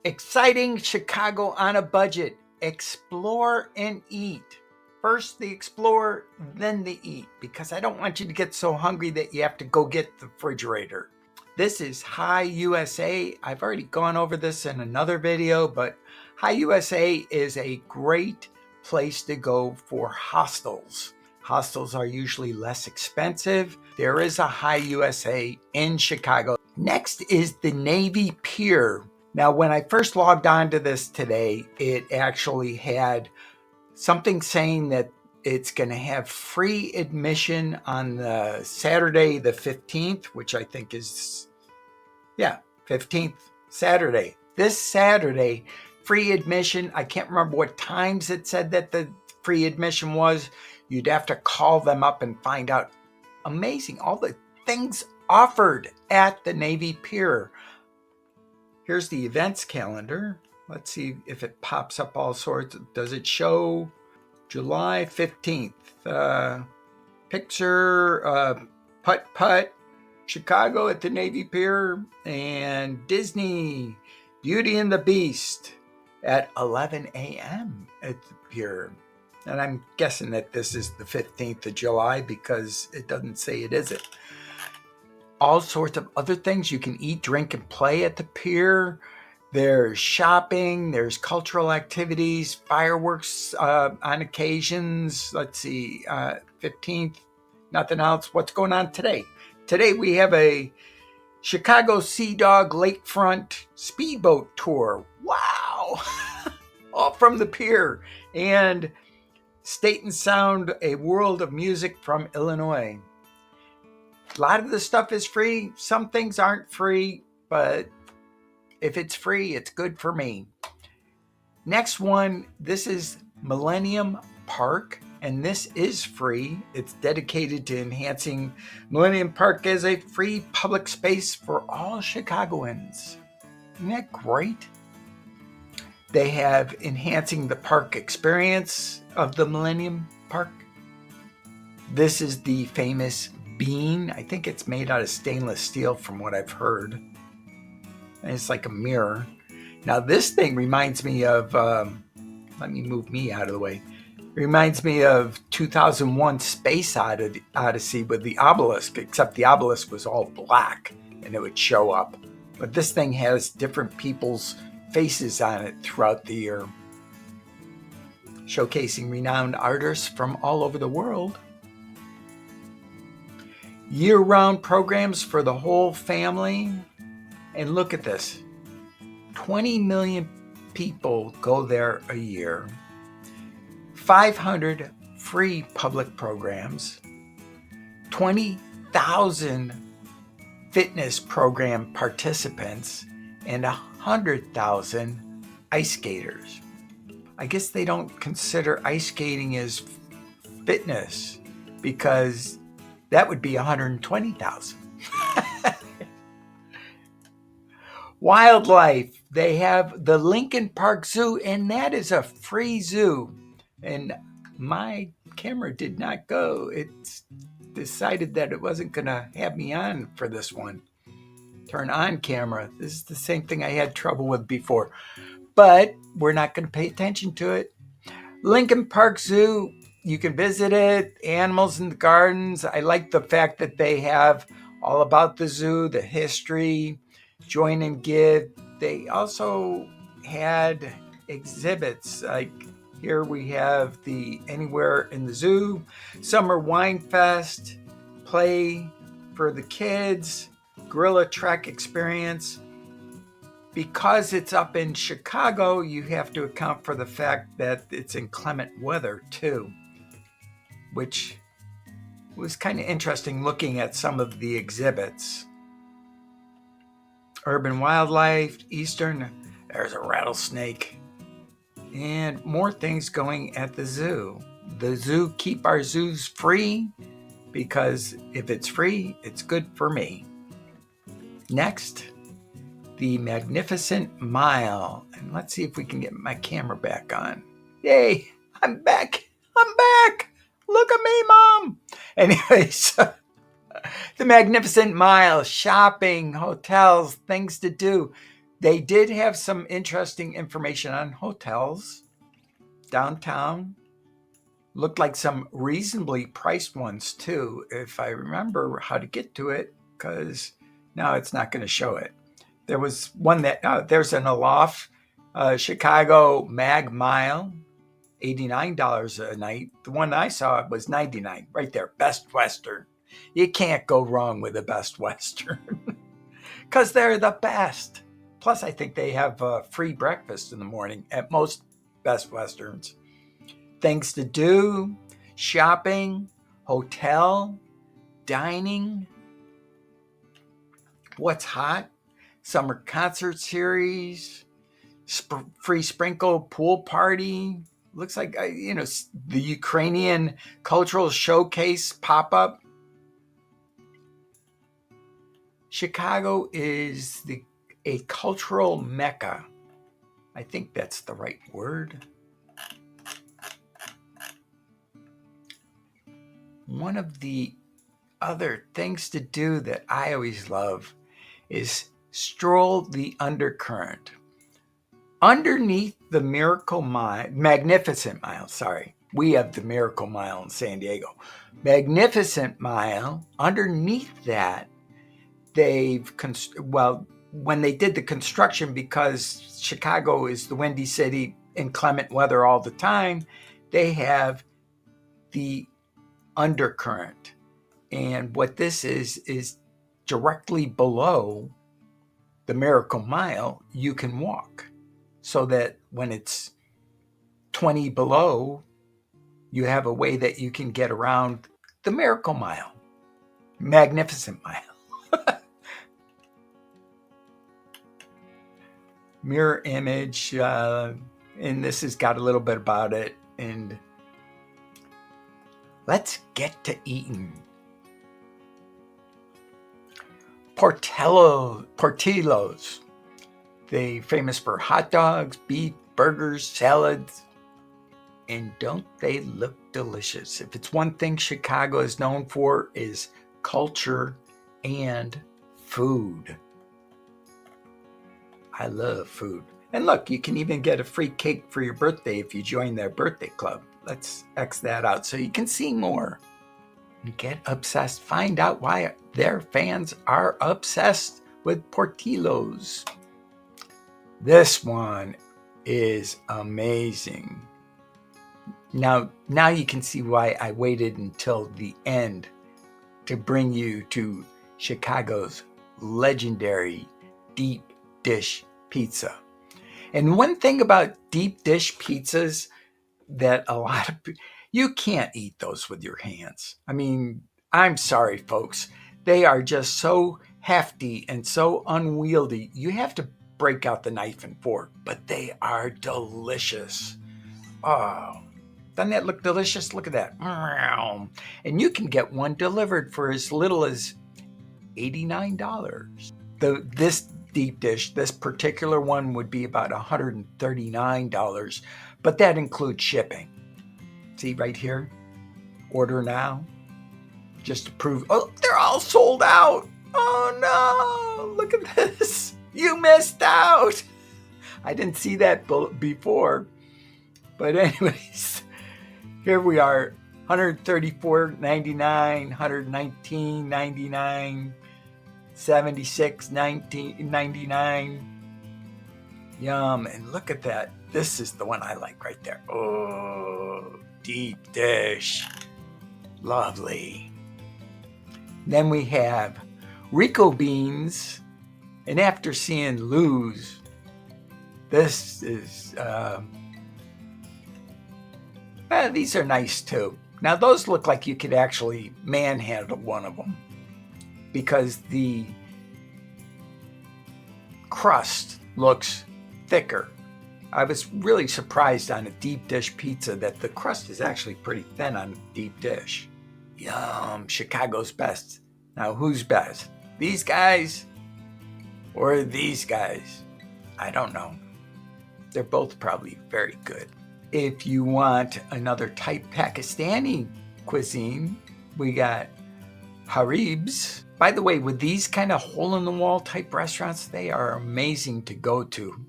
Exciting Chicago on a budget. Explore and eat. First the explore, then the eat, because I don't want you to get so hungry that you have to go get the refrigerator. This is High USA. I've already gone over this in another video, but High USA is a great place to go for hostels. Hostels are usually less expensive. There is a High USA in Chicago. Next is the Navy Pier. Now, when I first logged on to this today, it actually had something saying that it's going to have free admission on the Saturday, the 15th, which I think is, 15th Saturday. This Saturday, free admission. I can't remember what times it said that the free admission was. You'd have to call them up and find out. Amazing. All the things offered at the Navy Pier. Here's the events calendar. Let's see if it pops up all sorts. Does it show July 15th? Picture, Putt-Putt, Chicago at the Navy Pier, and Disney, Beauty and the Beast at 11 a.m. at the pier. And I'm guessing that this is the 15th of July because it doesn't say it isn't. All sorts of other things. You can eat, drink, and play at the pier. There's shopping, there's cultural activities, fireworks on occasions. Let's see, 15th, nothing else. What's going on today? Today we have a Chicago Sea Dog Lakefront Speedboat Tour. Wow! All from the pier. And State and Sound, a world of music from Illinois. A lot of the stuff is free. Some things aren't free, but if it's free, it's good for me. Next one, this is Millennium Park, and this is free. It's dedicated to enhancing Millennium Park as a free public space for all Chicagoans. Isn't that great? They have enhancing the park experience of the Millennium Park. This is the famous bean. I think it's made out of stainless steel from what I've heard. And it's like a mirror. Now this thing reminds me of, let me move me out of the way. It reminds me of 2001 Space Odyssey with the obelisk, except the obelisk was all black and it would show up. But this thing has different people's faces on it throughout the year, showcasing renowned artists from all over the world. Year-round programs for the whole family. And look at this. 20 million people go there a year. 500 free public programs. 20,000 fitness program participants. And 100,000 ice skaters. I guess they don't consider ice skating as fitness because that would be 120,000. Wildlife. They have the Lincoln Park Zoo, and that is a free zoo. And my camera did not go. It decided that it wasn't going to have me on for this one. Turn on camera. This is the same thing I had trouble with before. But we're not going to pay attention to it. Lincoln Park Zoo. You can visit it, animals in the gardens. I like the fact that they have all about the zoo, the history, join and give. They also had exhibits. Like here we have the Anywhere in the Zoo, Summer Wine Fest, play for the kids, Gorilla Trek experience. Because it's up in Chicago, you have to account for the fact that it's inclement weather too, which was kind of interesting looking at some of the exhibits. Urban wildlife, Eastern, there's a rattlesnake, and more things going at the zoo. The zoo keep our zoos free because if it's free, it's good for me. Next, the Magnificent Mile. And let's see if we can get my camera back on. Yay, I'm back. Look at me, Mom. Anyways, the Magnificent Mile, shopping, hotels, things to do. They did have some interesting information on hotels downtown. Looked like some reasonably priced ones too, if I remember how to get to it, because now it's not going to show it. There was one that, there's an Aloft Chicago Mag Mile, $89 a night. The one I saw was $99, right there, Best Western. You can't go wrong with a Best Western because they're the best. Plus, I think they have free breakfast in the morning at most Best Westerns. Things to do, shopping, hotel, dining. What's hot? Summer concert series, free sprinkle pool party. Looks like, the Ukrainian cultural showcase pop-up. Chicago is a cultural mecca. I think that's the right word. One of the other things to do that I always love is stroll the undercurrent. Underneath the Magnificent Mile, we have the Miracle Mile in San Diego. Magnificent Mile, underneath that, when they did the construction, because Chicago is the Windy City, inclement weather all the time, they have the undercurrent. And what this is directly below the Miracle Mile, you can walk. So that when it's 20 below, you have a way that you can get around the Miracle Mile, Magnificent Mile. Mirror image, and this has got a little bit about it. And let's get to eating. Portillo's. They famous for hot dogs, beef, burgers, salads. And don't they look delicious? If it's one thing Chicago is known for, is culture and food. I love food. And look, you can even get a free cake for your birthday if you join their birthday club. Let's X that out so you can see more. And get obsessed. Find out why their fans are obsessed with Portillo's. This one is amazing. Now you can see why I waited until the end to bring you to Chicago's legendary deep dish pizza. And one thing about deep dish pizzas that a lot of you can't eat those with your hands. I mean, I'm sorry, folks. They are just so hefty and so unwieldy. You have to break out the knife and fork, but they are delicious. Oh, doesn't that look delicious? Look at that. And you can get one delivered for as little as $89. This deep dish, this particular one would be about $139, but that includes shipping. See right here, order now, just to prove, oh, they're all sold out. Oh no, look at this. You missed out. I didn't see that before, but anyways, here we are, $134.99, $119.99, $76.99. Yum, and look at that. This is the one I like right there. Oh, deep dish. Lovely. Then we have Rico beans. And after seeing Lou's, this is, these are nice too. Now those look like you could actually manhandle one of them because the crust looks thicker. I was really surprised on a deep dish pizza that the crust is actually pretty thin on a deep dish. Yum, Chicago's best. Now who's best? These guys or these guys? I don't know. They're both probably very good. If you want another type Pakistani cuisine, we got Harib's. By the way, with these kind of hole-in-the-wall type restaurants, they are amazing to go to.